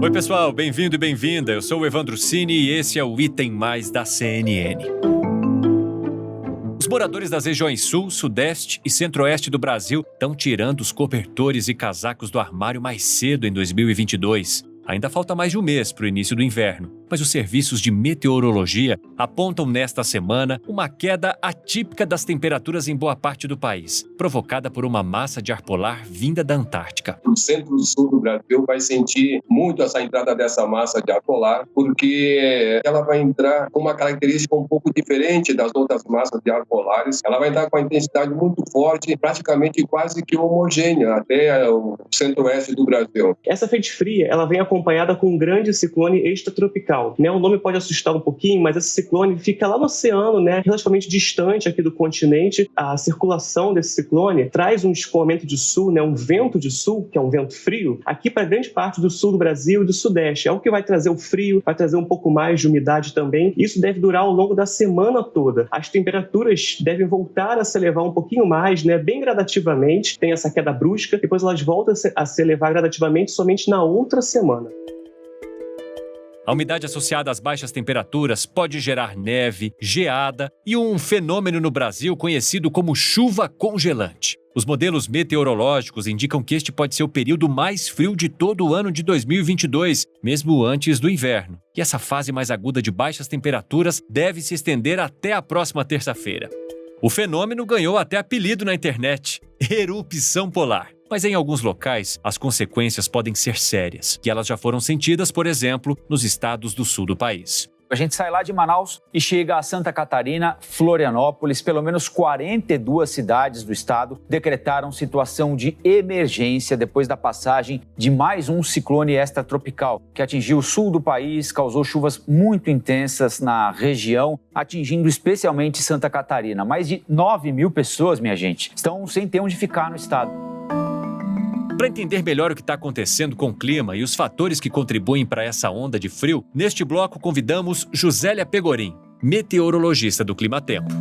Oi, pessoal, bem-vindo e bem-vinda. Eu sou o Evandro Cini e esse é o Item Mais da CNN. Os moradores das regiões Sul, Sudeste e Centro-Oeste do Brasil estão tirando os cobertores e casacos do armário mais cedo em 2022. Ainda falta mais de um mês para o início do inverno, mas os serviços de meteorologia apontam nesta semana uma queda atípica das temperaturas em boa parte do país, provocada por uma massa de ar polar vinda da Antártica. O centro-sul do Brasil vai sentir muito essa entrada dessa massa de ar polar, porque ela vai entrar com uma característica um pouco diferente das outras massas de ar polares. Ela vai entrar com uma intensidade muito forte, praticamente quase que homogênea até o centro-oeste do Brasil. Essa frente fria, ela vem acompanhada com um grande ciclone extratropical. O nome pode assustar um pouquinho, mas esse ciclone fica lá no oceano, relativamente distante aqui do continente. A circulação desse ciclone traz um escoamento de sul, um vento de sul, que é um vento frio, aqui para grande parte do sul do Brasil e do Sudeste. É o que vai trazer o frio, vai trazer um pouco mais de umidade também. Isso deve durar ao longo da semana toda. As temperaturas devem voltar a se elevar um pouquinho mais, bem gradativamente. Tem essa queda brusca, depois elas voltam a se elevar gradativamente somente na outra semana. A umidade associada às baixas temperaturas pode gerar neve, geada e um fenômeno no Brasil conhecido como chuva congelante. Os modelos meteorológicos indicam que este pode ser o período mais frio de todo o ano de 2022, mesmo antes do inverno. E essa fase mais aguda de baixas temperaturas deve se estender até a próxima terça-feira. O fenômeno ganhou até apelido na internet: erupção polar. Mas em alguns locais, as consequências podem ser sérias, e elas já foram sentidas, por exemplo, nos estados do sul do país. A gente sai lá de Manaus e chega a Santa Catarina, Florianópolis. Pelo menos 42 cidades do estado decretaram situação de emergência depois da passagem de mais um ciclone extratropical, que atingiu o sul do país, causou chuvas muito intensas na região, atingindo especialmente Santa Catarina. Mais de 9 mil pessoas, minha gente, estão sem ter onde ficar no estado. Para entender melhor o que está acontecendo com o clima e os fatores que contribuem para essa onda de frio, neste bloco convidamos Josélia Pegorim, meteorologista do Climatempo.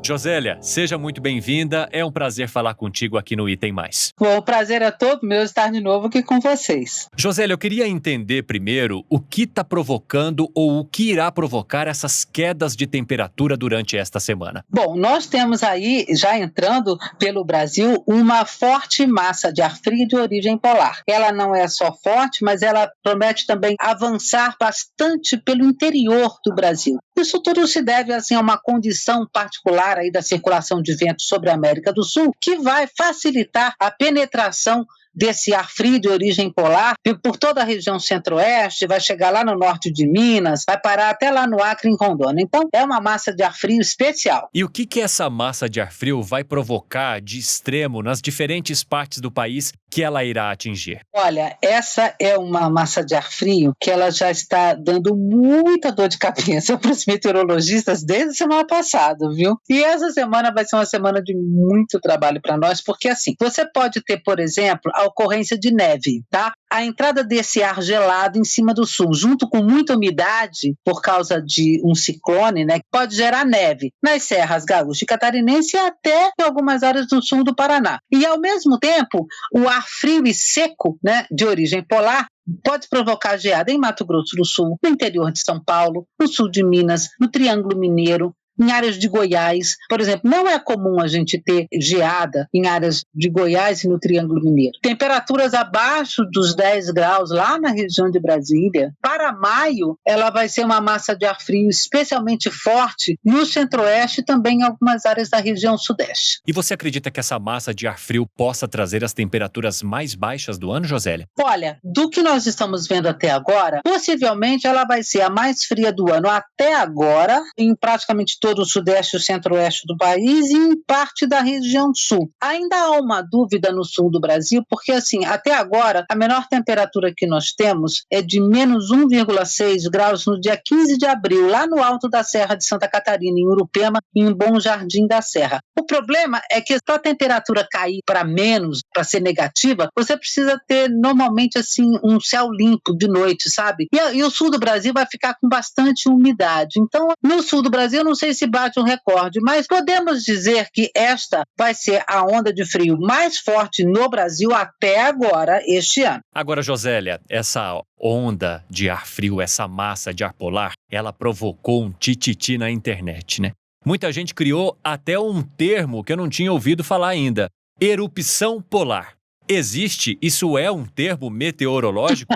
Josélia, seja muito bem-vinda. É um prazer falar contigo aqui no Item Mais. Bom, o prazer é todo meu estar de novo aqui com vocês. Josélia, eu queria entender primeiro o que está provocando ou o que irá provocar essas quedas de temperatura durante esta semana. Bom, nós temos aí, já entrando pelo Brasil, uma forte massa de ar frio de origem polar. Ela não é só forte, mas ela promete também avançar bastante pelo interior do Brasil. Isso tudo se deve a uma condição particular aí da circulação de vento sobre a América do Sul, que vai facilitar a penetração desse ar frio de origem polar por toda a região centro-oeste, vai chegar lá no norte de Minas, vai parar até lá no Acre, em Rondônia. Então, é uma massa de ar frio especial. E o que essa massa de ar frio vai provocar de extremo nas diferentes partes do país que ela irá atingir? Olha, essa é uma massa de ar frio que ela já está dando muita dor de cabeça para os meteorologistas desde a semana passada, viu? E essa semana vai ser uma semana de muito trabalho para nós, porque você pode ter, por exemplo, a ocorrência de neve, tá? A entrada desse ar gelado em cima do sul, junto com muita umidade, por causa de um ciclone, pode gerar neve nas serras gaúcha e catarinense e até em algumas áreas do sul do Paraná. E, ao mesmo tempo, o ar frio e seco, de origem polar, pode provocar geada em Mato Grosso do Sul, no interior de São Paulo, no sul de Minas, no Triângulo Mineiro, em áreas de Goiás. Por exemplo, não é comum a gente ter geada em áreas de Goiás e no Triângulo Mineiro. Temperaturas abaixo dos 10 graus lá na região de Brasília. Para maio, ela vai ser uma massa de ar frio especialmente forte no centro-oeste e também em algumas áreas da região sudeste. E você acredita que essa massa de ar frio possa trazer as temperaturas mais baixas do ano, Josélia? Olha, do que nós estamos vendo até agora, possivelmente ela vai ser a mais fria do ano até agora, em praticamente todo o sudeste e o centro-oeste do país e em parte da região sul. Ainda há uma dúvida no sul do Brasil, porque até agora, a menor temperatura que nós temos é de menos 1,6 graus no dia 15 de abril, lá no alto da Serra de Santa Catarina, em Urupema, em Bom Jardim da Serra. O problema é que para a temperatura cair para menos, para ser negativa, você precisa ter normalmente um céu limpo de noite, sabe? E o sul do Brasil vai ficar com bastante umidade. Então, no sul do Brasil, eu não sei se bate um recorde, mas podemos dizer que esta vai ser a onda de frio mais forte no Brasil até agora, este ano. Agora, Josélia, essa onda de ar frio, essa massa de ar polar, ela provocou um tititi na internet, né? Muita gente criou até um termo que eu não tinha ouvido falar ainda: erupção polar. Existe? Isso é um termo meteorológico?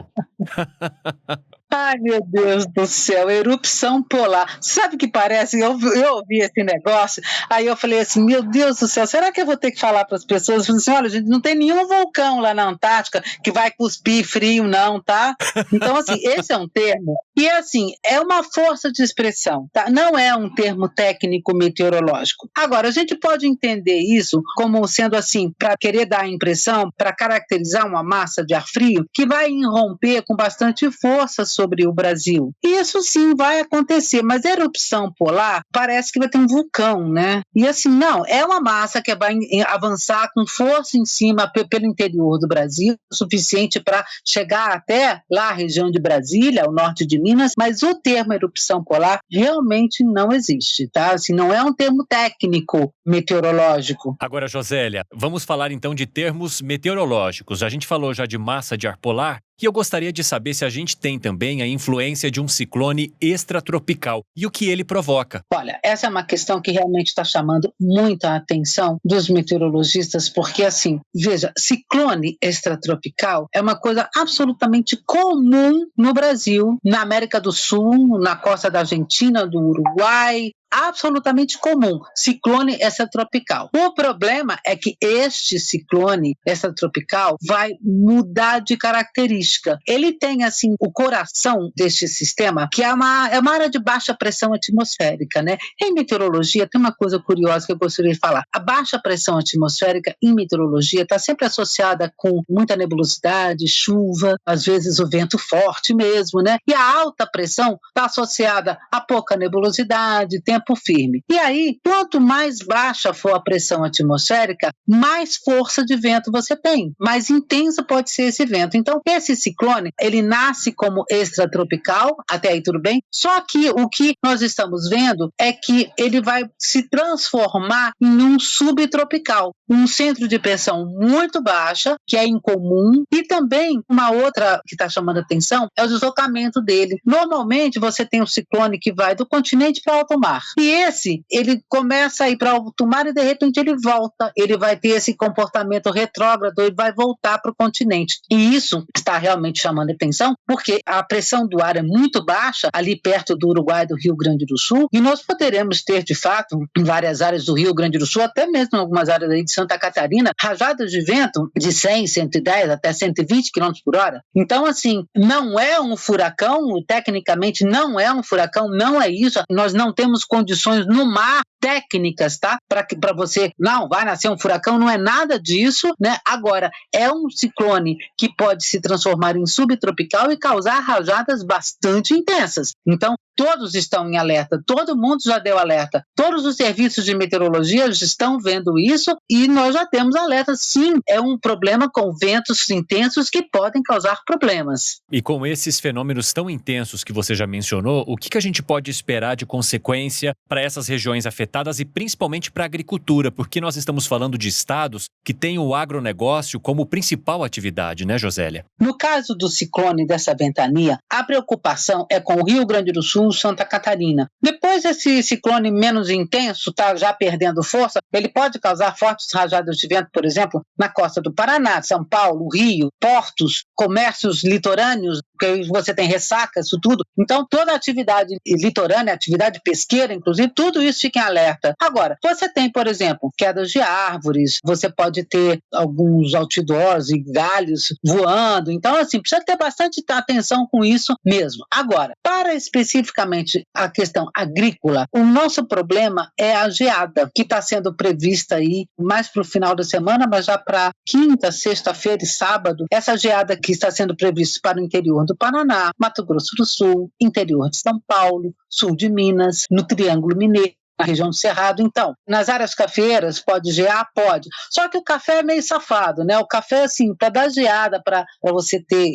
Ai, meu Deus do céu, erupção polar. Sabe o que parece? Eu ouvi esse negócio, aí eu falei assim, meu Deus do céu, será que eu vou ter que falar para as pessoas? Eu falei assim, olha, gente, não tem nenhum vulcão lá na Antártica que vai cuspir frio, não, tá? Então, assim, esse é um termo, e assim, é uma força de expressão, tá? Não é um termo técnico meteorológico. Agora, a gente pode entender isso como sendo assim, para querer dar a impressão, para caracterizar uma massa de ar frio que vai irromper com bastante força sobre o Brasil. Isso sim vai acontecer, mas a erupção polar parece que vai ter um vulcão, né? E assim, não, é uma massa que vai avançar com força em cima pelo interior do Brasil, suficiente para chegar até lá a região de Brasília, ao norte de Minas, mas o termo erupção polar realmente não existe, tá? Assim, não é um termo técnico meteorológico. Agora, Josélia, vamos falar então de termos meteorológicos. A gente falou já de massa de ar polar, e eu gostaria de saber se a gente tem também a influência de um ciclone extratropical e o que ele provoca. Olha, essa é uma questão que realmente está chamando muita atenção dos meteorologistas, porque assim, veja, ciclone extratropical é uma coisa absolutamente comum no Brasil, na América do Sul, na costa da Argentina, do Uruguai, absolutamente comum, ciclone extratropical. O problema é que este ciclone extratropical vai mudar de característica. Ele tem, assim, o coração deste sistema, que é uma área de baixa pressão atmosférica, né? Em meteorologia, tem uma coisa curiosa que eu gostaria de falar. A baixa pressão atmosférica em meteorologia está sempre associada com muita nebulosidade, chuva, às vezes o vento forte mesmo, né? E a alta pressão está associada a pouca nebulosidade, tempo firme. E aí, quanto mais baixa for a pressão atmosférica, mais força de vento você tem, mais intensa pode ser esse vento. Então, esse ciclone, ele nasce como extratropical, até aí tudo bem, só que o que nós estamos vendo é que ele vai se transformar em um subtropical, um centro de pressão muito baixa, que é incomum, e também uma outra que está chamando a atenção é o deslocamento dele. Normalmente, você tem um ciclone que vai do continente para alto mar. E esse, ele começa a ir para alto mar e de repente ele volta. Ele vai ter esse comportamento retrógrado, ele vai voltar para o continente. E isso está realmente chamando a atenção, porque a pressão do ar é muito baixa, ali perto do Uruguai e do Rio Grande do Sul, e nós poderemos ter, de fato, em várias áreas do Rio Grande do Sul, até mesmo em algumas áreas aí de Santa Catarina, rajadas de vento de 100, 110 até 120 km por hora. Então, assim, não é um furacão, tecnicamente não é um furacão, não é isso. Nós não temos condições no mar técnicas, tá? Para você, não, vai nascer um furacão, não é nada disso, né? Agora, é um ciclone que pode se transformar em subtropical e causar rajadas bastante intensas. Então, todos estão em alerta, todo mundo já deu alerta, todos os serviços de meteorologia estão vendo isso e nós já temos alerta. Sim, é um problema com ventos intensos que podem causar problemas. E com esses fenômenos tão intensos que você já mencionou, o que a gente pode esperar de consequência para essas regiões afetadas e principalmente para a agricultura? Porque nós estamos falando de estados que têm o agronegócio como principal atividade, né, Josélia? No caso do ciclone, dessa ventania, a preocupação é com o Rio Grande do Sul, Santa Catarina. Depois esse ciclone menos intenso está já perdendo força, ele pode causar fortes rajadas de vento, por exemplo, na costa do Paraná, São Paulo, Rio, portos, comércios litorâneos, que você tem ressacas, isso tudo. Então, toda a atividade litorânea, atividade pesqueira, inclusive, tudo isso fica em alerta. Agora, você tem, por exemplo, quedas de árvores, você pode ter alguns outdoors e galhos voando. Então, assim, precisa ter bastante atenção com isso mesmo. Agora, para especificamente a questão agrícola, o nosso problema é a geada, que está sendo prevista aí mais para o final da semana, mas já para quinta, sexta-feira e sábado, essa geada que está sendo prevista para o interior do Paraná, Mato Grosso do Sul, interior de São Paulo, sul de Minas, no Triângulo Mineiro. na região do Cerrado. Então, nas áreas cafeeiras, pode gear? Pode. Só que o café é meio safado, né? O café, assim, para dar geada, para você ter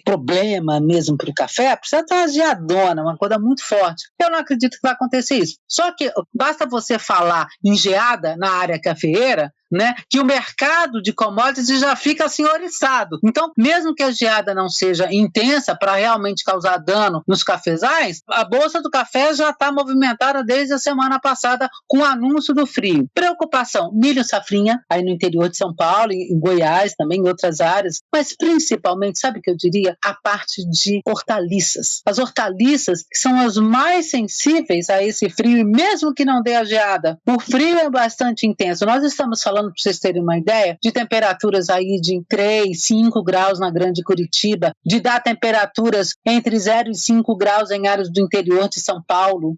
problema mesmo para o café, precisa ter uma geadona, uma coisa muito forte. Eu não acredito que vai acontecer isso. Só que basta você falar em geada na área cafeeira, né, que o mercado de commodities já fica assim oriçado. Então, mesmo que a geada não seja intensa para realmente causar dano nos cafezais, a Bolsa do Café já está movimentada desde a semana passada com o anúncio do frio. Preocupação, milho safrinha, aí no interior de São Paulo, em Goiás, também em outras áreas, mas principalmente, sabe o que eu diria? A parte de hortaliças. As hortaliças são as mais sensíveis a esse frio, e mesmo que não dê a geada, o frio é bastante intenso. Nós estamos falando, para vocês terem uma ideia, de temperaturas aí de 3, 5 graus na Grande Curitiba, de dar temperaturas entre 0 e 5 graus em áreas do interior de São Paulo,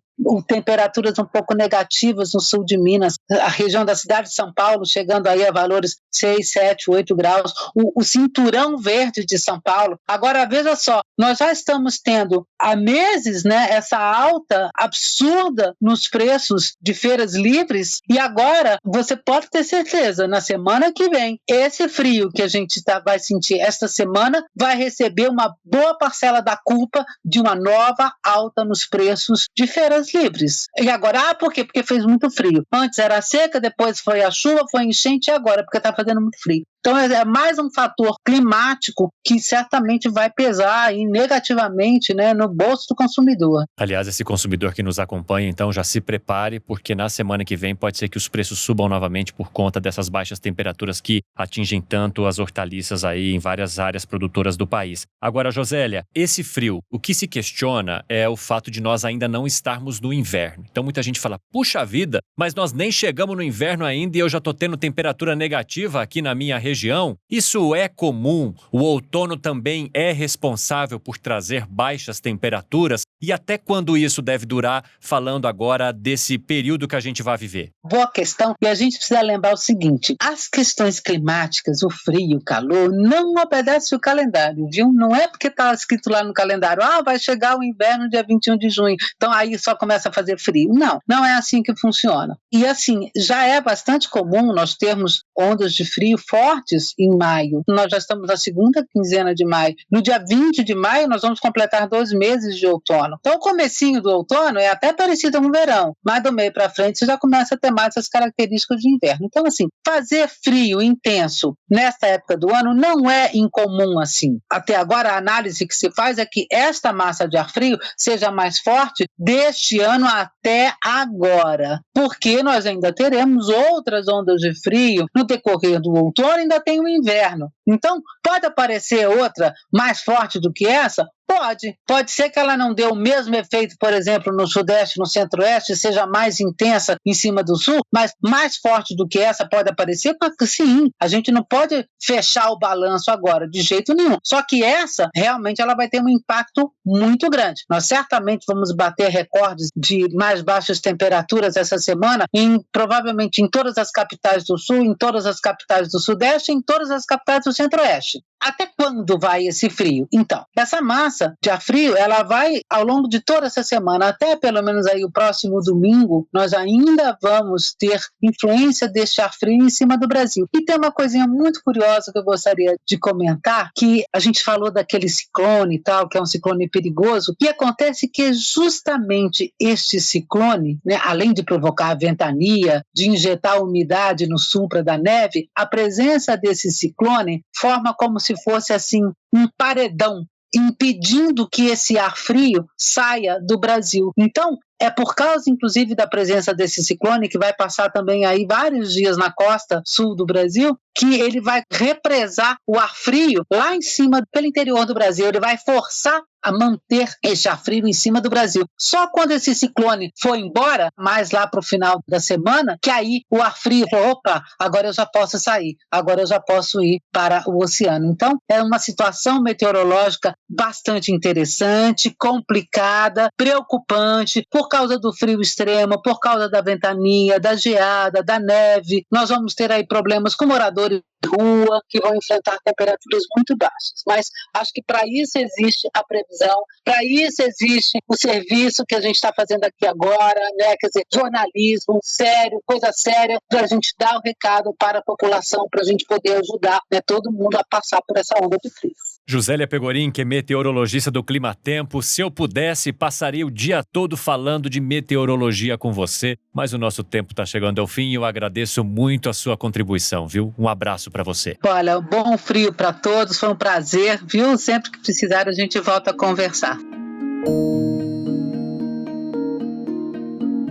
temperaturas um pouco negativas no sul de Minas, a região da cidade de São Paulo chegando aí a valores 6, 7, 8 graus, o cinturão verde de São Paulo. Agora, veja só, nós já estamos tendo há meses, né, essa alta absurda nos preços de feiras livres, e agora você pode ter certeza, na semana que vem, esse frio que a gente vai sentir esta semana vai receber uma boa parcela da culpa de uma nova alta nos preços de feiras livres. E agora, por quê? Porque fez muito frio. Antes era seca, depois foi a chuva, foi enchente, e agora? Porque está fazendo muito frio. Então é mais um fator climático que certamente vai pesar aí negativamente, né, no bolso do consumidor. Aliás, esse consumidor que nos acompanha, então, já se prepare, porque na semana que vem pode ser que os preços subam novamente por conta dessas baixas temperaturas que atingem tanto as hortaliças aí em várias áreas produtoras do país. Agora, Josélia, esse frio, o que se questiona é o fato de nós ainda não estarmos no inverno. Então muita gente fala, puxa vida, mas nós nem chegamos no inverno ainda e eu já tô tendo temperatura negativa aqui na minha região. Isso é comum? O outono também é responsável por trazer baixas temperaturas? E até quando isso deve durar, falando agora desse período que a gente vai viver? Boa questão, e a gente precisa lembrar o seguinte, as questões climáticas, o frio, o calor, não obedecem o calendário, viu? Não é porque está escrito lá no calendário, vai chegar o inverno dia 21 de junho, então aí só começa a fazer frio. Não, não é assim que funciona. E assim, já é bastante comum nós termos ondas de frio fortes em maio. Nós já estamos na segunda quinzena de maio. No dia 20 de maio, nós vamos completar 2 meses de outono. Então, o comecinho do outono é até parecido com o verão, mas do meio para frente você já começa a ter mais essas características de inverno. Então, assim, fazer frio intenso nesta época do ano não é incomum assim. Até agora, a análise que se faz é que esta massa de ar frio seja mais forte deste ano até agora, porque nós ainda teremos outras ondas de frio no decorrer do outono, ainda tem o inverno. Então, pode aparecer outra mais forte do que essa? Pode ser que ela não dê o mesmo efeito, por exemplo, no Sudeste, no Centro-Oeste, seja mais intensa em cima do Sul, mas mais forte do que essa pode aparecer? Sim, a gente não pode fechar o balanço agora, de jeito nenhum. Só que essa, realmente, ela vai ter um impacto muito grande. Nós certamente vamos bater recordes de mais baixas temperaturas essa semana, provavelmente em todas as capitais do Sul, em todas as capitais do Sudeste, em todas as capitais do Centro-Oeste. Até quando vai esse frio? Então, essa massa de ar frio, ela vai ao longo de toda essa semana, até pelo menos aí o próximo domingo, nós ainda vamos ter influência deste ar frio em cima do Brasil. E tem uma coisinha muito curiosa que eu gostaria de comentar, que a gente falou daquele ciclone e tal, que é um ciclone perigoso, e acontece que justamente este ciclone, né, além de provocar a ventania, de injetar umidade no sul para dar neve, a presença desse ciclone forma como se fosse assim um paredão, impedindo que esse ar frio saia do Brasil. Então, é por causa, inclusive, da presença desse ciclone, que vai passar também aí vários dias na costa sul do Brasil, que ele vai represar o ar frio lá em cima, pelo interior do Brasil. Ele vai forçar a manter esse ar frio em cima do Brasil. Só quando esse ciclone for embora, mais lá para o final da semana, que aí o ar frio, opa, agora eu já posso sair, agora eu já posso ir para o oceano. Então, é uma situação meteorológica bastante interessante, complicada, preocupante, por causa do frio extremo, por causa da ventania, da geada, da neve. Nós vamos ter aí problemas com moradores moradores de rua, que vão enfrentar temperaturas muito baixas. Mas acho que para isso existe a previsão, para isso existe o serviço que a gente está fazendo aqui agora, né? Quer dizer, jornalismo sério, coisa séria, para a gente dar o recado para a população, para a gente poder ajudar, né, todo mundo a passar por essa onda de frio. Josélia Pegorim, que é meteorologista do Climatempo, se eu pudesse, passaria o dia todo falando de meteorologia com você, mas o nosso tempo está chegando ao fim e eu agradeço muito a sua contribuição, viu? Um abraço para você. Olha, bom frio para todos, foi um prazer, viu? Sempre que precisar a gente volta a conversar.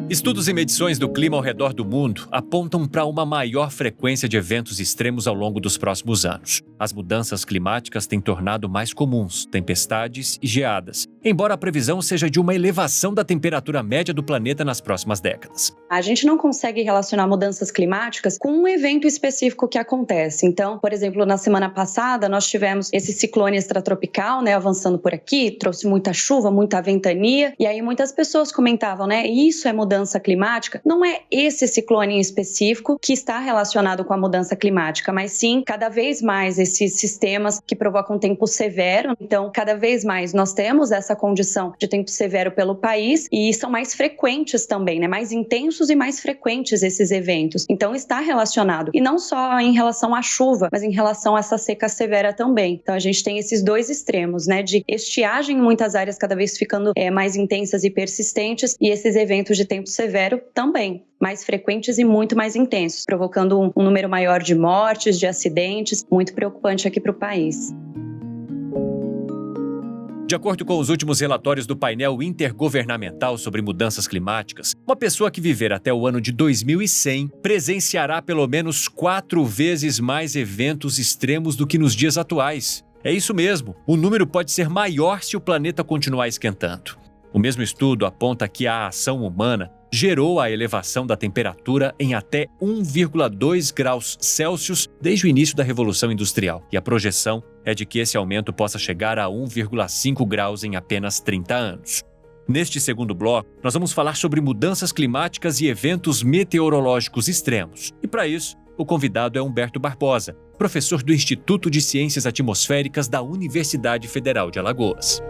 Estudos e medições do clima ao redor do mundo apontam para uma maior frequência de eventos extremos ao longo dos próximos anos. As mudanças climáticas têm tornado mais comuns tempestades e geadas, embora a previsão seja de uma elevação da temperatura média do planeta nas próximas décadas. A gente não consegue relacionar mudanças climáticas com um evento específico que acontece. Então, por exemplo, na semana passada nós tivemos esse ciclone extratropical, né, avançando por aqui, trouxe muita chuva, muita ventania, e aí muitas pessoas comentavam, né, isso é mudança climática? Não é esse ciclone em específico que está relacionado com a mudança climática, mas sim, cada vez mais esses sistemas que provocam tempo severo. Então, cada vez mais nós temos essa condição de tempo severo pelo país e são mais frequentes também, né? Mais intensos e mais frequentes esses eventos. Então, está relacionado. E não só em relação à chuva, mas em relação a essa seca severa também. Então, a gente tem esses dois extremos, né? De estiagem em muitas áreas cada vez ficando mais intensas e persistentes e esses eventos de tempo severo também mais frequentes e muito mais intensos, provocando um número maior de mortes, de acidentes, muito preocupante aqui para o país. De acordo com os últimos relatórios do painel intergovernamental sobre mudanças climáticas, uma pessoa que viver até o ano de 2100 presenciará pelo menos 4 vezes mais eventos extremos do que nos dias atuais. É isso mesmo, o número pode ser maior se o planeta continuar esquentando. O mesmo estudo aponta que a ação humana gerou a elevação da temperatura em até 1,2 graus Celsius desde o início da Revolução Industrial, e a projeção é de que esse aumento possa chegar a 1,5 graus em apenas 30 anos. Neste segundo bloco, nós vamos falar sobre mudanças climáticas e eventos meteorológicos extremos. E para isso, o convidado é Humberto Barbosa, professor do Instituto de Ciências Atmosféricas da Universidade Federal de Alagoas.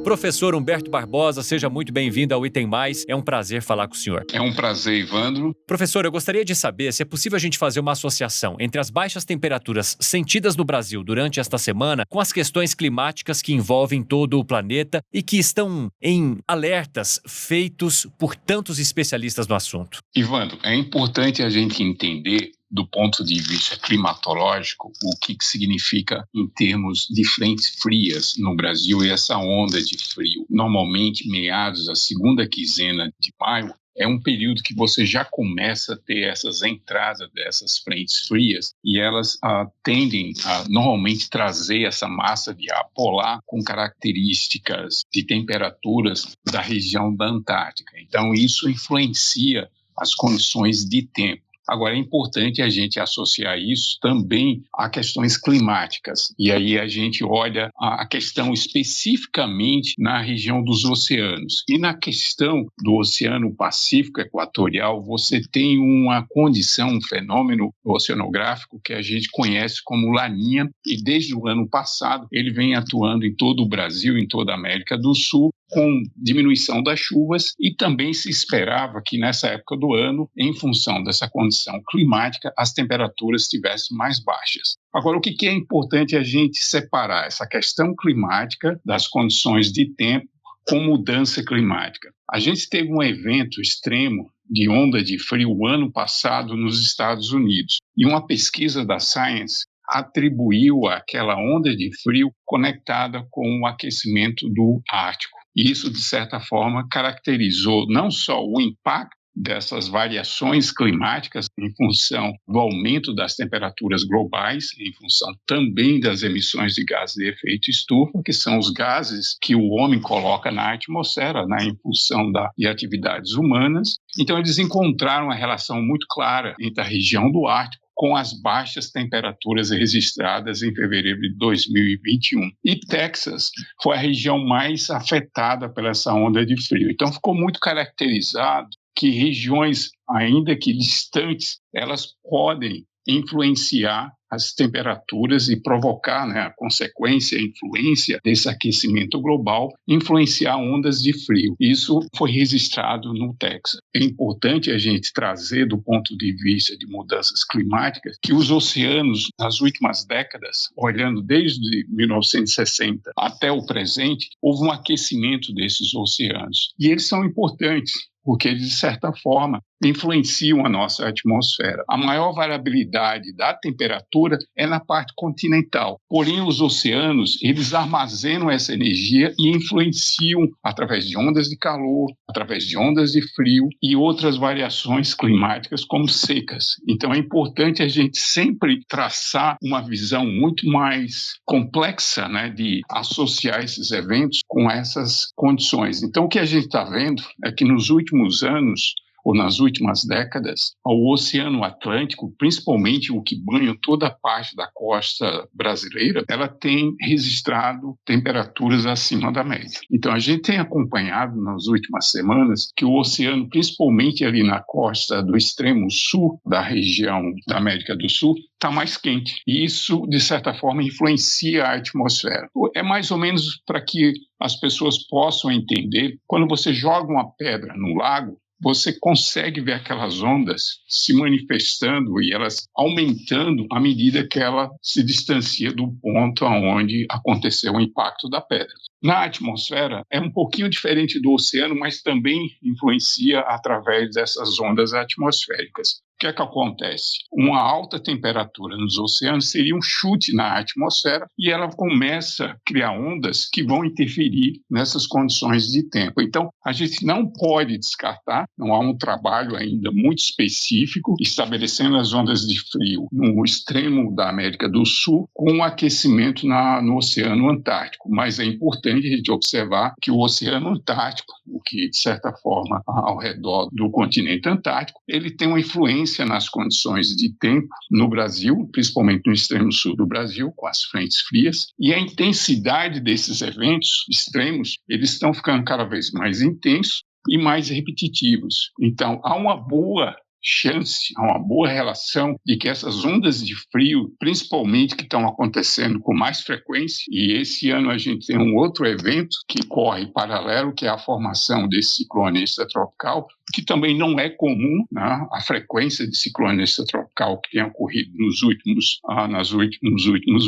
Professor Humberto Barbosa, seja muito bem-vindo ao Item Mais. É um prazer falar com o senhor. É um prazer, Ivandro. Professor, eu gostaria de saber se é possível a gente fazer uma associação entre as baixas temperaturas sentidas no Brasil durante esta semana com as questões climáticas que envolvem todo o planeta e que estão em alertas feitos por tantos especialistas no assunto. Ivandro, é importante a gente entender do ponto de vista climatológico, o que significa em termos de frentes frias no Brasil e essa onda de frio. Normalmente, meados da segunda quinzena de maio, é um período que você já começa a ter essas entradas dessas frentes frias e elas tendem a normalmente trazer essa massa de ar polar com características de temperaturas da região da Antártica. Então, isso influencia as condições de tempo. Agora, é importante a gente associar isso também a questões climáticas. E aí a gente olha a questão especificamente na região dos oceanos. E na questão do Oceano Pacífico Equatorial, você tem uma condição, um fenômeno oceanográfico que a gente conhece como Laninha. E desde o ano passado, ele vem atuando em todo o Brasil, em toda a América do Sul, com diminuição das chuvas, e também se esperava que nessa época do ano, em função dessa condição climática, as temperaturas estivessem mais baixas. Agora, o que é importante a gente separar essa questão climática das condições de tempo com mudança climática. A gente teve um evento extremo de onda de frio o ano passado nos Estados Unidos, e uma pesquisa da Science atribuiu aquela onda de frio conectada com o aquecimento do Ártico. E isso, de certa forma, caracterizou não só o impacto dessas variações climáticas em função do aumento das temperaturas globais, em função também das emissões de gases de efeito estufa, que são os gases que o homem coloca na atmosfera, né, em função de atividades humanas. Então, eles encontraram uma relação muito clara entre a região do Ártico com as baixas temperaturas registradas em fevereiro de 2021. E Texas foi a região mais afetada por essa onda de frio. Então, ficou muito caracterizado que regiões, ainda que distantes, elas podem influenciar as temperaturas e provocar, a consequência, a influência desse aquecimento global, influenciar ondas de frio. Isso foi registrado no Texas. É importante a gente trazer, do ponto de vista de mudanças climáticas, que os oceanos, nas últimas décadas, olhando desde 1960 até o presente, houve um aquecimento desses oceanos. E eles são importantes, porque eles, de certa forma, influenciam a nossa atmosfera. A maior variabilidade da temperatura é na parte continental. Porém, os oceanos, eles armazenam essa energia e influenciam através de ondas de calor, através de ondas de frio e outras variações climáticas, como secas. Então, é importante a gente sempre traçar uma visão muito mais complexa, de associar esses eventos com essas condições. Então, o que a gente está vendo é que nos últimos anos, ou nas últimas décadas, o Oceano Atlântico, principalmente o que banha toda a parte da costa brasileira, ela tem registrado temperaturas acima da média. Então, a gente tem acompanhado nas últimas semanas que o oceano, principalmente ali na costa do extremo sul da região da América do Sul, está mais quente. E isso, de certa forma, influencia a atmosfera. É mais ou menos para que as pessoas possam entender, quando você joga uma pedra no lago, você consegue ver aquelas ondas se manifestando e elas aumentando à medida que ela se distancia do ponto onde aconteceu o impacto da pedra. Na atmosfera, é um pouquinho diferente do oceano, mas também influencia através dessas ondas atmosféricas. O que é que acontece? Uma alta temperatura nos oceanos seria um chute na atmosfera e ela começa a criar ondas que vão interferir nessas condições de tempo. Então, a gente não pode descartar, não há um trabalho ainda muito específico estabelecendo as ondas de frio no extremo da América do Sul com um aquecimento no Oceano Antártico, mas é importante a gente observar que o Oceano Antártico, o que de certa forma ao redor do continente antártico, ele tem uma influência nas condições de tempo no Brasil, principalmente no extremo sul do Brasil, com as frentes frias, e a intensidade desses eventos extremos, eles estão ficando cada vez mais intensos e mais repetitivos. Então, há uma boa chance, há uma boa relação de que essas ondas de frio, principalmente que estão acontecendo com mais frequência, e esse ano a gente tem um outro evento que corre paralelo, que é a formação desse ciclone extratropical, que também não é comum, a frequência de ciclone extratropical que tem ocorrido nos últimos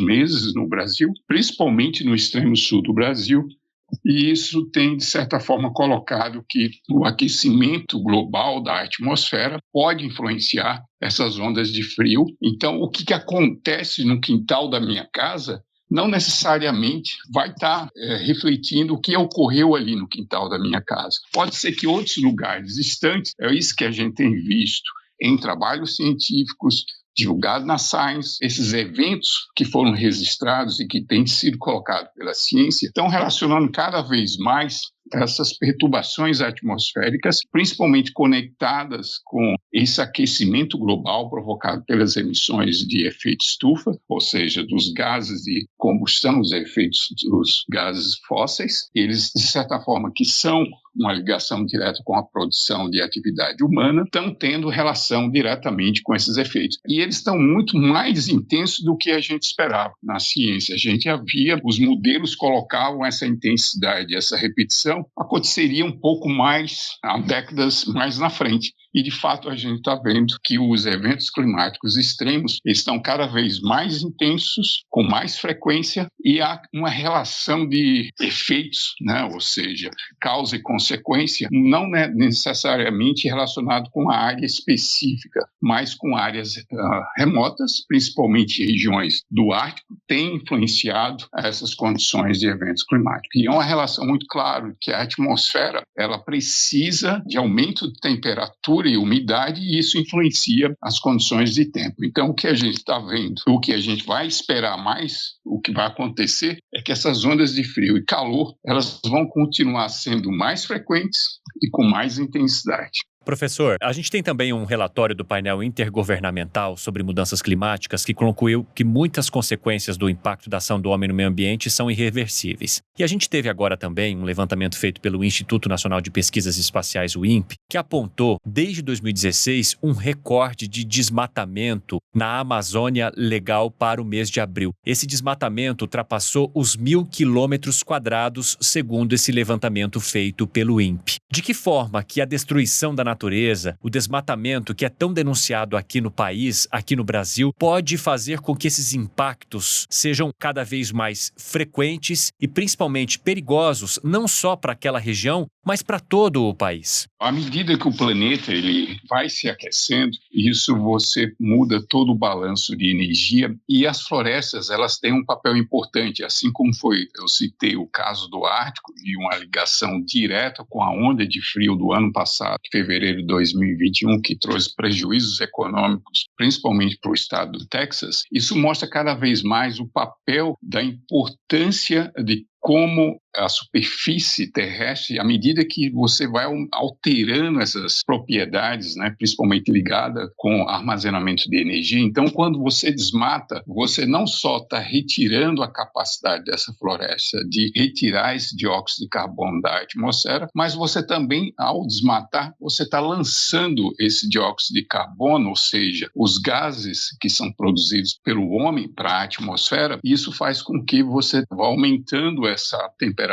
meses no Brasil, principalmente no extremo sul do Brasil. E isso tem, de certa forma, colocado que o aquecimento global da atmosfera pode influenciar essas ondas de frio. Então, o que acontece no quintal da minha casa não necessariamente vai estar refletindo o que ocorreu ali no quintal da minha casa. Pode ser que outros lugares distantes, é isso que a gente tem visto em trabalhos científicos, divulgado na Science, esses eventos que foram registrados e que têm sido colocados pela ciência estão relacionando cada vez mais essas perturbações atmosféricas, principalmente conectadas com esse aquecimento global provocado pelas emissões de efeito estufa, ou seja, dos gases de combustão, os efeitos dos gases fósseis. Eles, de certa forma, que são uma ligação direta com a produção de atividade humana, estão tendo relação diretamente com esses efeitos. E eles estão muito mais intensos do que a gente esperava na ciência. A gente havia, os modelos colocavam essa intensidade, essa repetição, aconteceria um pouco mais, há décadas mais na frente. E, de fato, a gente está vendo que os eventos climáticos extremos estão cada vez mais intensos, com mais frequência, e há uma relação de efeitos, ou seja, causa e consequência, não necessariamente relacionado com a área específica, mas com áreas remotas, principalmente regiões do Ártico, têm influenciado essas condições de eventos climáticos. E é uma relação muito clara que a atmosfera ela precisa de aumento de temperatura e umidade, e isso influencia as condições de tempo. Então, o que a gente está vendo, o que a gente vai esperar mais, o que vai acontecer, é que essas ondas de frio e calor, elas vão continuar sendo mais frequentes e com mais intensidade. Professor, a gente tem também um relatório do painel intergovernamental sobre mudanças climáticas que concluiu que muitas consequências do impacto da ação do homem no meio ambiente são irreversíveis. E a gente teve agora também um levantamento feito pelo Instituto Nacional de Pesquisas Espaciais, o INPE, que apontou, desde 2016, um recorde de desmatamento na Amazônia Legal para o mês de abril. Esse desmatamento ultrapassou os 1.000 quilômetros quadrados, segundo esse levantamento feito pelo INPE. De que forma que a destruição da natureza, o desmatamento que é tão denunciado aqui no país, aqui no Brasil, pode fazer com que esses impactos sejam cada vez mais frequentes e principalmente perigosos, não só para aquela região, mas para todo o país? À medida que o planeta ele vai se aquecendo, isso você muda todo o balanço de energia, e as florestas elas têm um papel importante, assim como eu citei o caso do Ártico e uma ligação direta com a onda de frio do ano passado, fevereiro de 2021, que trouxe prejuízos econômicos, principalmente para o estado do Texas. Isso mostra cada vez mais o papel da importância de como a superfície terrestre, à medida que você vai alterando essas propriedades, né, principalmente ligada com armazenamento de energia. Então, quando você desmata, você não só está retirando a capacidade dessa floresta de retirar esse dióxido de carbono da atmosfera, mas você também, ao desmatar, você está lançando esse dióxido de carbono, ou seja, os gases que são produzidos pelo homem para a atmosfera. Isso faz com que você vá aumentando essa temperatura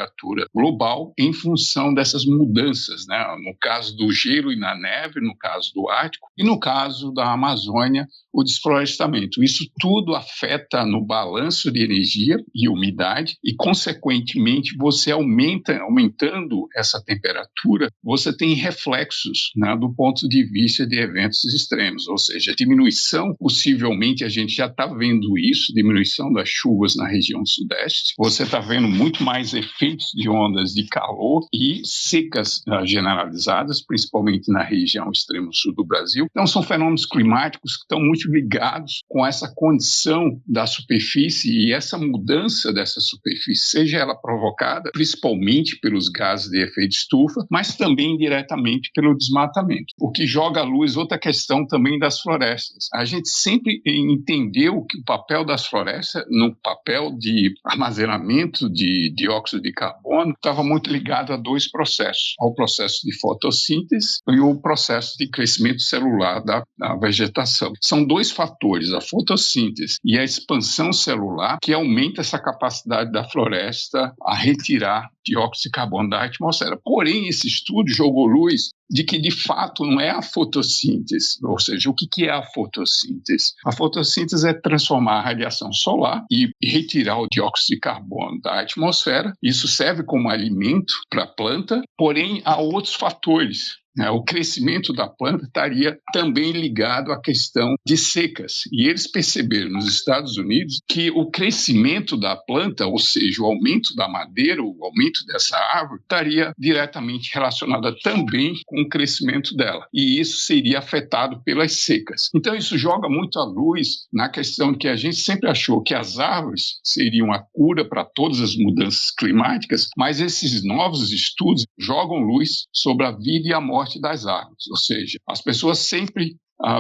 global em função dessas mudanças, né? No caso do gelo e na neve, no caso do Ártico, e no caso da Amazônia, o desflorestamento. Isso tudo afeta no balanço de energia e umidade e, consequentemente, você aumentando essa temperatura, você tem reflexos, né, do ponto de vista de eventos extremos, ou seja, diminuição, possivelmente a gente já está vendo isso, diminuição das chuvas na região sudeste, você está vendo muito mais efeitos de ondas de calor e secas generalizadas, principalmente na região extremo sul do Brasil. Então, são fenômenos climáticos que estão muito ligados com essa condição da superfície, e essa mudança dessa superfície, seja ela provocada principalmente pelos gases de efeito estufa, mas também diretamente pelo desmatamento. O que joga à luz outra questão também das florestas. A gente sempre entendeu que o papel das florestas, no papel de armazenamento de dióxido de carbono, estava muito ligado a dois processos: ao processo de fotossíntese e o processo de crescimento celular da vegetação. São dois fatores, a fotossíntese e a expansão celular, que aumenta essa capacidade da floresta a retirar dióxido de carbono da atmosfera. Porém, esse estudo jogou luz de que, de fato, não é a fotossíntese. Ou seja, o que é a fotossíntese? A fotossíntese é transformar a radiação solar e retirar o dióxido de carbono da atmosfera. Isso serve como alimento para a planta, porém, há outros fatores. O crescimento da planta estaria também ligado à questão de secas. E eles perceberam nos Estados Unidos que o crescimento da planta, ou seja, o aumento da madeira, o aumento dessa árvore, estaria diretamente relacionado também com o crescimento dela. E isso seria afetado pelas secas. Então, isso joga muito à luz na questão de que a gente sempre achou que as árvores seriam a cura para todas as mudanças climáticas, mas esses novos estudos jogam luz sobre a vida e a morte das árvores, ou seja, as pessoas sempre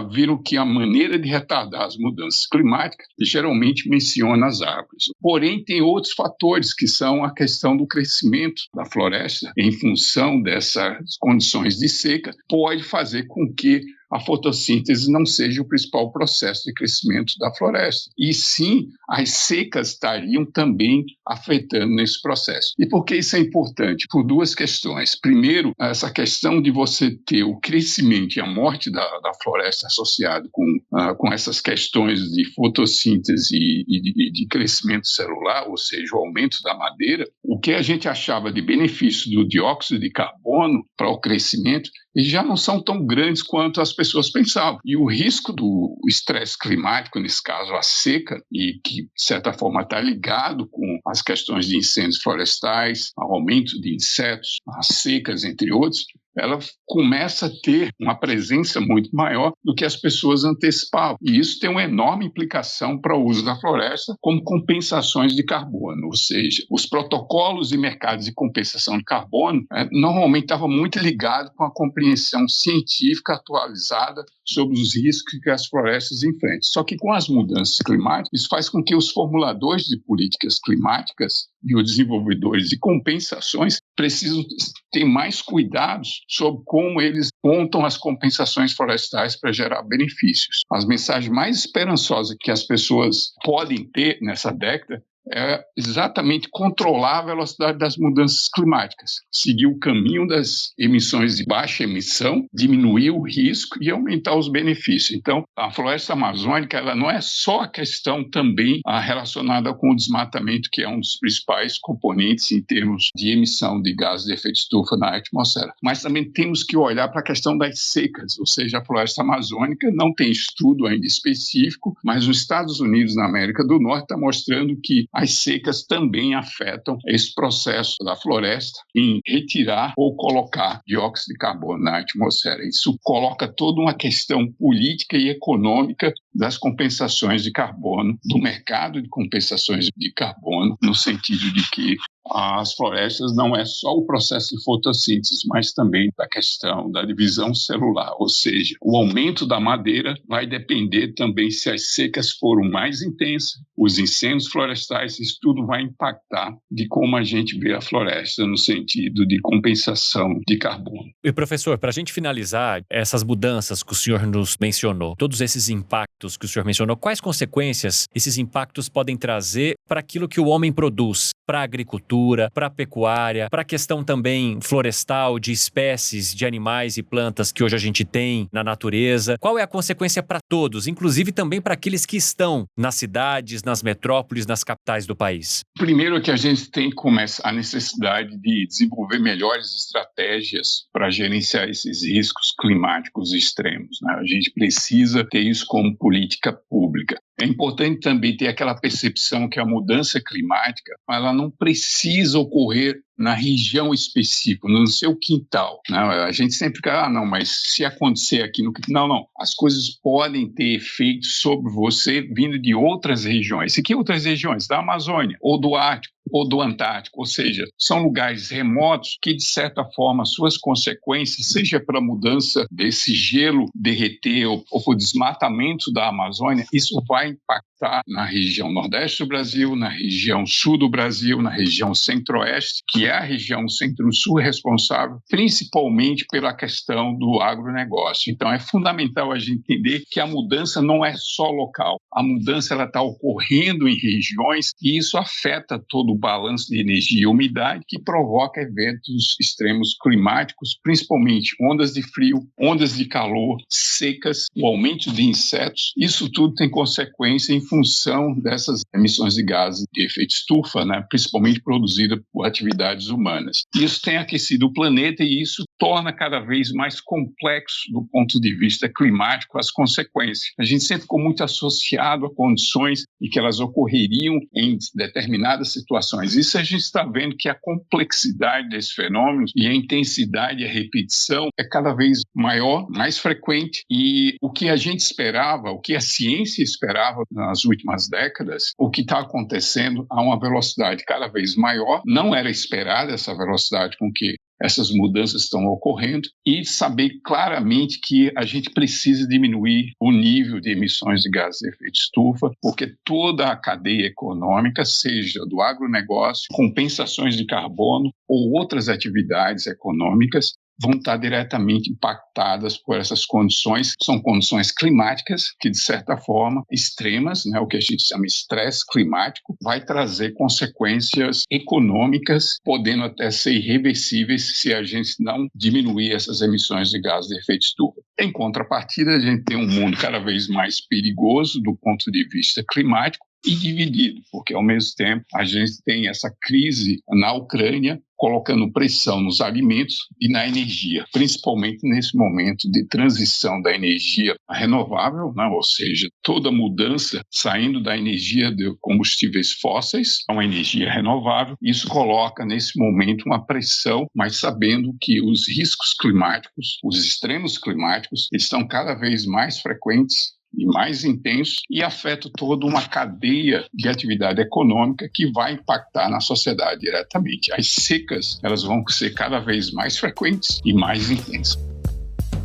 viram que a maneira de retardar as mudanças climáticas geralmente menciona as árvores. Porém, tem outros fatores que são a questão do crescimento da floresta em função dessas condições de seca, pode fazer com que a fotossíntese não seja o principal processo de crescimento da floresta. E sim, as secas estariam também afetando nesse processo. E por que isso é importante? Por duas questões. Primeiro, essa questão de você ter o crescimento e a morte da floresta associado com essas questões de fotossíntese e de crescimento celular, ou seja, o aumento da madeira. O que a gente achava de benefício do dióxido de carbono para o crescimento, eles já não são tão grandes quanto as pessoas pensavam. E o risco do estresse climático, nesse caso a seca, e que de certa forma está ligado com as questões de incêndios florestais, ao aumento de insetos, as secas, entre outros, ela começa a ter uma presença muito maior do que as pessoas antecipavam. E isso tem uma enorme implicação para o uso da floresta como compensações de carbono, ou seja, os protocolos e mercados de compensação de carbono normalmente estavam muito ligados com a compreensão científica atualizada sobre os riscos que as florestas enfrentam. Só que com as mudanças climáticas, isso faz com que os formuladores de políticas climáticas e os desenvolvedores de compensações precisam ter mais cuidados sobre como eles montam as compensações florestais para gerar benefícios. As mensagens mais esperançosas que as pessoas podem ter nessa década é exatamente controlar a velocidade das mudanças climáticas, seguir o caminho das emissões de baixa emissão, diminuir o risco e aumentar os benefícios. Então, a floresta amazônica ela não é só a questão também relacionada com o desmatamento, que é um dos principais componentes em termos de emissão de gases de efeito estufa na atmosfera, mas também temos que olhar para a questão das secas, ou seja, a floresta amazônica não tem estudo ainda específico, mas os Estados Unidos, na América do Norte, está mostrando que as secas também afetam esse processo da floresta em retirar ou colocar dióxido de carbono na atmosfera. Isso coloca toda uma questão política e econômica das compensações de carbono, do mercado de compensações de carbono, no sentido de que as florestas não é só o processo de fotossíntese, mas também da questão da divisão celular, ou seja, o aumento da madeira vai depender também se as secas foram mais intensas, os incêndios florestais, isso tudo vai impactar de como a gente vê a floresta no sentido de compensação de carbono. E professor, para a gente finalizar essas mudanças que o senhor nos mencionou, todos esses impactos que o senhor mencionou, quais consequências esses impactos podem trazer para aquilo que o homem produz, para a agricultura, para a pecuária, para a questão também florestal de espécies de animais e plantas que hoje a gente tem na natureza? Qual é a consequência para todos, inclusive também para aqueles que estão nas cidades, nas metrópoles, nas capitais do país? Primeiro que a gente tem que começar a necessidade de desenvolver melhores estratégias para gerenciar esses riscos climáticos extremos, né? A gente precisa ter isso como política pública. É importante também ter aquela percepção que a mudança climática ela não precisa ocorrer na região específica, no seu quintal. Não, a gente sempre fica, não, mas se acontecer aqui no quintal, não. As coisas podem ter efeito sobre você vindo de outras regiões. E que outras regiões? Da Amazônia, ou do Ártico, ou do Antártico, ou seja, são lugares remotos que, de certa forma, suas consequências, seja pela mudança desse gelo derreter ou por desmatamento da Amazônia, isso vai impactar na região nordeste do Brasil, na região sul do Brasil, na região centro-oeste, que é a região centro-sul responsável principalmente pela questão do agronegócio. Então, é fundamental a gente entender que a mudança não é só local. A mudança está ocorrendo em regiões e isso afeta todo o balanço de energia e umidade que provoca eventos extremos climáticos, principalmente ondas de frio, ondas de calor, secas, o aumento de insetos. Isso tudo tem consequência em função dessas emissões de gases de efeito estufa, né, principalmente produzidas por atividades humanas. Isso tem aquecido o planeta e isso torna cada vez mais complexo do ponto de vista climático as consequências. A gente sempre ficou muito associado a condições em que elas ocorreriam em determinadas situações. Isso a gente está vendo que a complexidade desses fenômenos e a intensidade e a repetição é cada vez maior, mais frequente e o que a gente esperava, o que a ciência esperava nas últimas décadas, o que está acontecendo a uma velocidade cada vez maior, não era esperada essa velocidade com que essas mudanças estão ocorrendo e saber claramente que a gente precisa diminuir o nível de emissões de gases de efeito estufa, porque toda a cadeia econômica, seja do agronegócio, compensações de carbono ou outras atividades econômicas, vão estar diretamente impactadas por essas condições. São condições climáticas que, de certa forma, extremas, né, o que a gente chama de estresse climático, vai trazer consequências econômicas, podendo até ser irreversíveis se a gente não diminuir essas emissões de gases de efeito estufa. Em contrapartida, a gente tem um mundo cada vez mais perigoso do ponto de vista climático, e dividido, porque ao mesmo tempo a gente tem essa crise na Ucrânia colocando pressão nos alimentos e na energia, principalmente nesse momento de transição da energia renovável, né? Ou seja, toda mudança saindo da energia de combustíveis fósseis a uma energia renovável. Isso coloca nesse momento uma pressão, mas sabendo que os riscos climáticos, os extremos climáticos, estão cada vez mais frequentes e mais intensos e afeta toda uma cadeia de atividade econômica que vai impactar na sociedade diretamente. As secas, elas vão ser cada vez mais frequentes e mais intensas.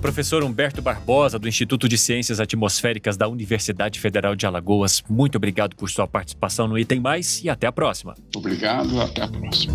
Professor Humberto Barbosa, do Instituto de Ciências Atmosféricas da Universidade Federal de Alagoas, muito obrigado por sua participação no Item Mais e até a próxima. Obrigado, até a próxima.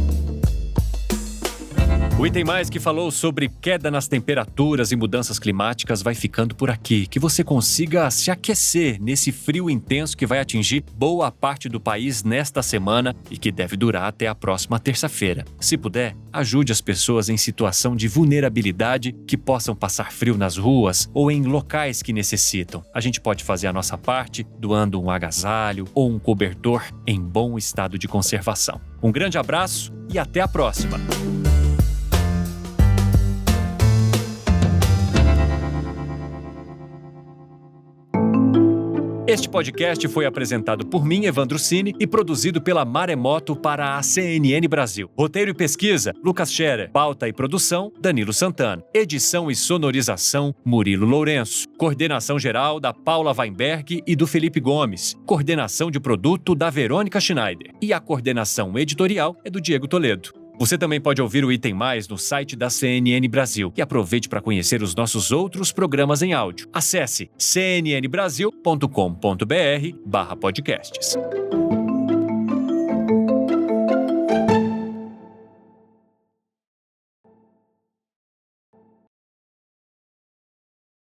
O Item Mais, que falou sobre queda nas temperaturas e mudanças climáticas, vai ficando por aqui. Que você consiga se aquecer nesse frio intenso que vai atingir boa parte do país nesta semana e que deve durar até a próxima terça-feira. Se puder, ajude as pessoas em situação de vulnerabilidade que possam passar frio nas ruas ou em locais que necessitam. A gente pode fazer a nossa parte doando um agasalho ou um cobertor em bom estado de conservação. Um grande abraço e até a próxima! Este podcast foi apresentado por mim, Evandro Cini, e produzido pela Maremoto para a CNN Brasil. Roteiro e pesquisa, Lucas Scherer. Pauta e produção, Danilo Santana. Edição e sonorização, Murilo Lourenço. Coordenação geral, da Paula Weinberg e do Felipe Gomes. Coordenação de produto, da Verônica Schneider. E a coordenação editorial é do Diego Toledo. Você também pode ouvir o Item Mais no site da CNN Brasil e aproveite para conhecer os nossos outros programas em áudio. Acesse cnnbrasil.com.br/podcasts.